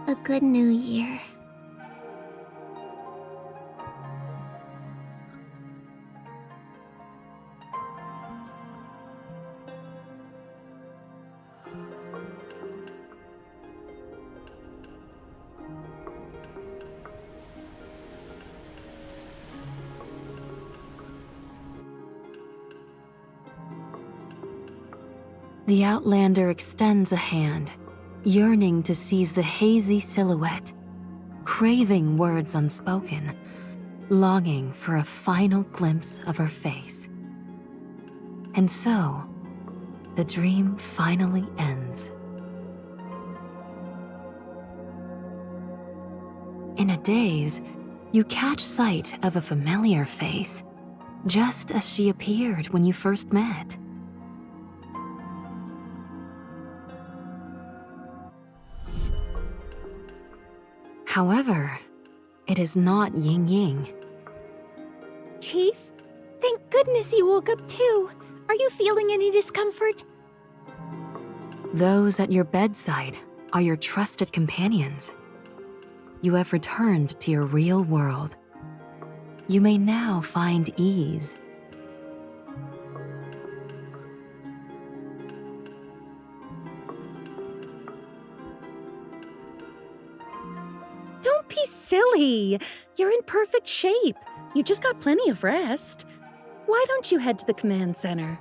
A good new year. The Outlander extends a hand, yearning to seize the hazy silhouette, craving words unspoken, longing for a final glimpse of her face. And so, the dream finally ends. In a daze, you catch sight of a familiar face, just as she appeared when you first met. However, it is not Ying Ying. Chief, thank goodness you woke up too. Are you feeling any discomfort? Those at your bedside are your trusted companions. You have returned to your real world. You may now find ease. Don't be silly. You're in perfect shape. You just got plenty of rest. Why don't you head to the command center?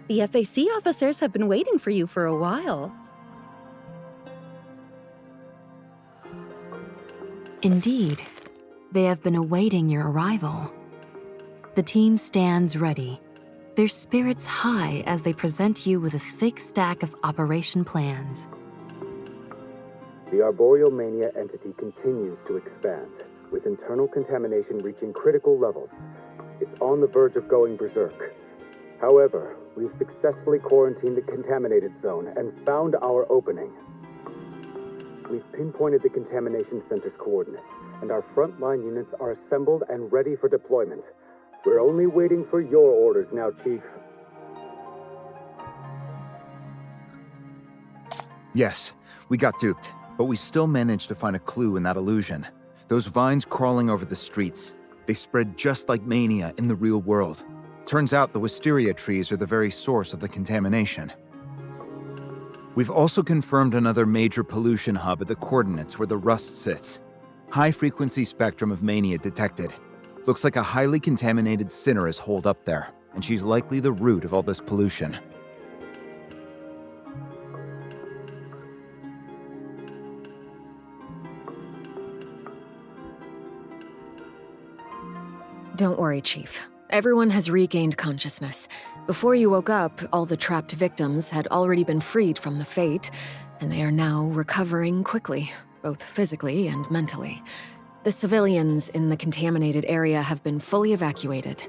The FAC officers have been waiting for you for a while. Indeed, they have been awaiting your arrival. The team stands ready, their spirits high as they present you with a thick stack of operation plans. The arboreal mania entity continues to expand, with internal contamination reaching critical levels. It's on the verge of going berserk. However, we've successfully quarantined the contaminated zone and found our opening. We've pinpointed the contamination center's coordinates, and our frontline units are assembled and ready for deployment. We're only waiting for your orders now, Chief. Yes, we got duped, but we still managed to find a clue in that illusion. Those vines crawling over the streets. They spread just like mania in the real world. Turns out the wisteria trees are the very source of the contamination. We've also confirmed another major pollution hub at the coordinates where the rust sits. High-frequency spectrum of mania detected. Looks like a highly contaminated sinner is holed up there, and she's likely the root of all this pollution. Don't worry, Chief. Everyone has regained consciousness. Before you woke up, all the trapped victims had already been freed from the fate, and they are now recovering quickly, both physically and mentally. The civilians in the contaminated area have been fully evacuated.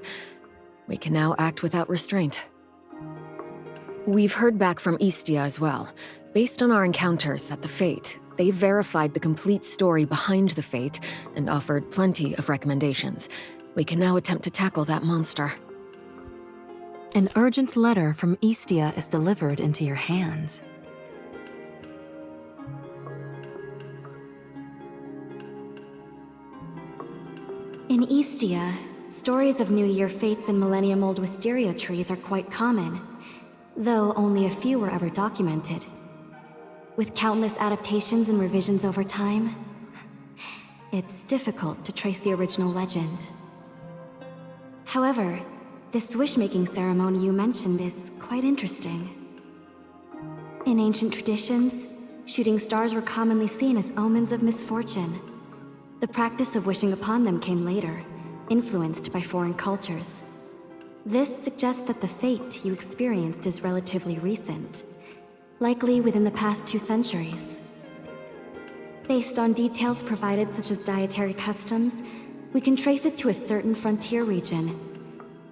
We can now act without restraint. We've heard back from Istia as well. Based on our encounters at the Fate, they verified the complete story behind the Fate and offered plenty of recommendations. We can now attempt to tackle that monster. An urgent letter from Istia is delivered into your hands. In Istia, stories of New Year fates and millennium-old wisteria trees are quite common, though only a few were ever documented. With countless adaptations and revisions over time, it's difficult to trace the original legend. However, this wish-making ceremony you mentioned is quite interesting. In ancient traditions, shooting stars were commonly seen as omens of misfortune. The practice of wishing upon them came later, influenced by foreign cultures. This suggests that the fate you experienced is relatively recent, likely within the past 2 centuries. Based on details provided such as dietary customs, we can trace it to a certain frontier region.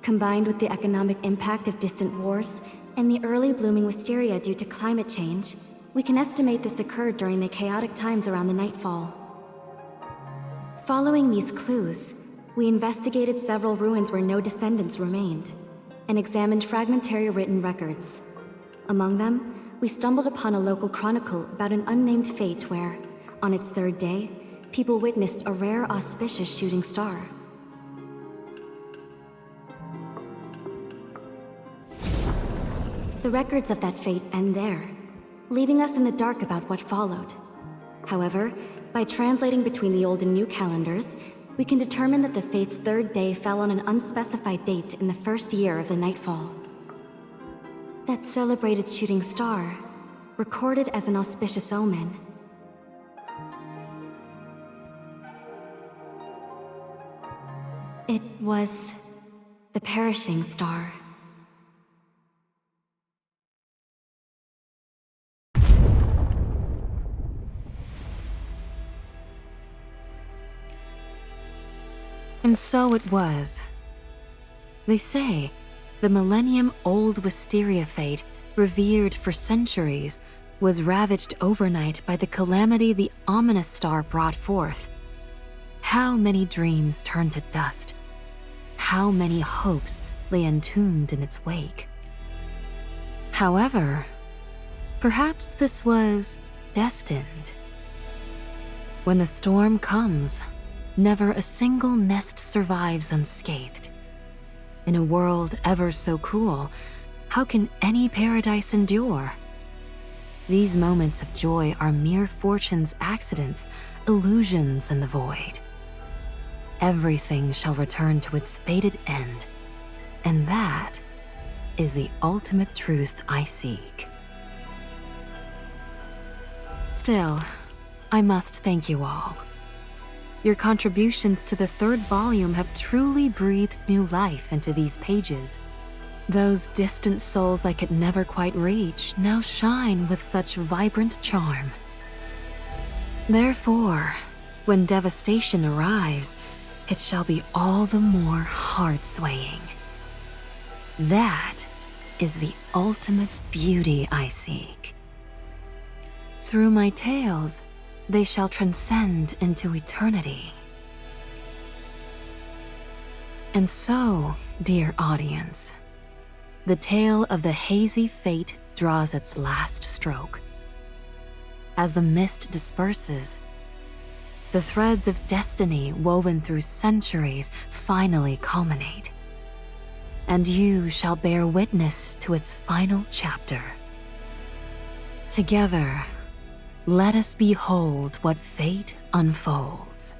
Combined with the economic impact of distant wars and the early blooming wisteria due to climate change, we can estimate this occurred during the chaotic times around the Nightfall. Following these clues, we investigated several ruins where no descendants remained, and examined fragmentary written records. Among them, we stumbled upon a local chronicle about an unnamed fate where, on its third day, people witnessed a rare auspicious shooting star. The records of that fate end there, leaving us in the dark about what followed. However, by translating between the old and new calendars, we can determine that the fate's third day fell on an unspecified date in the first year of the Nightfall. That celebrated shooting star, recorded as an auspicious omen. It was the perishing star. And so it was. They say the millennium-old Wisteria fate, revered for centuries, was ravaged overnight by the calamity the ominous star brought forth. How many dreams turned to dust? How many hopes lay entombed in its wake? However, perhaps this was destined. When the storm comes, never a single nest survives unscathed. In a world ever so cruel, how can any paradise endure? These moments of joy are mere fortune's accidents, illusions in the void. Everything shall return to its fated end, and that is the ultimate truth I seek. Still, I must thank you all. Your contributions to the third volume have truly breathed new life into these pages. Those distant souls I could never quite reach now shine with such vibrant charm. Therefore, when devastation arrives, it shall be all the more heart-swaying. That is the ultimate beauty I seek. Through my tales, they shall transcend into eternity. And so, dear audience, the tale of the hazy fate draws its last stroke. As the mist disperses, the threads of destiny woven through centuries finally culminate, and you shall bear witness to its final chapter. Together, let us behold what fate unfolds.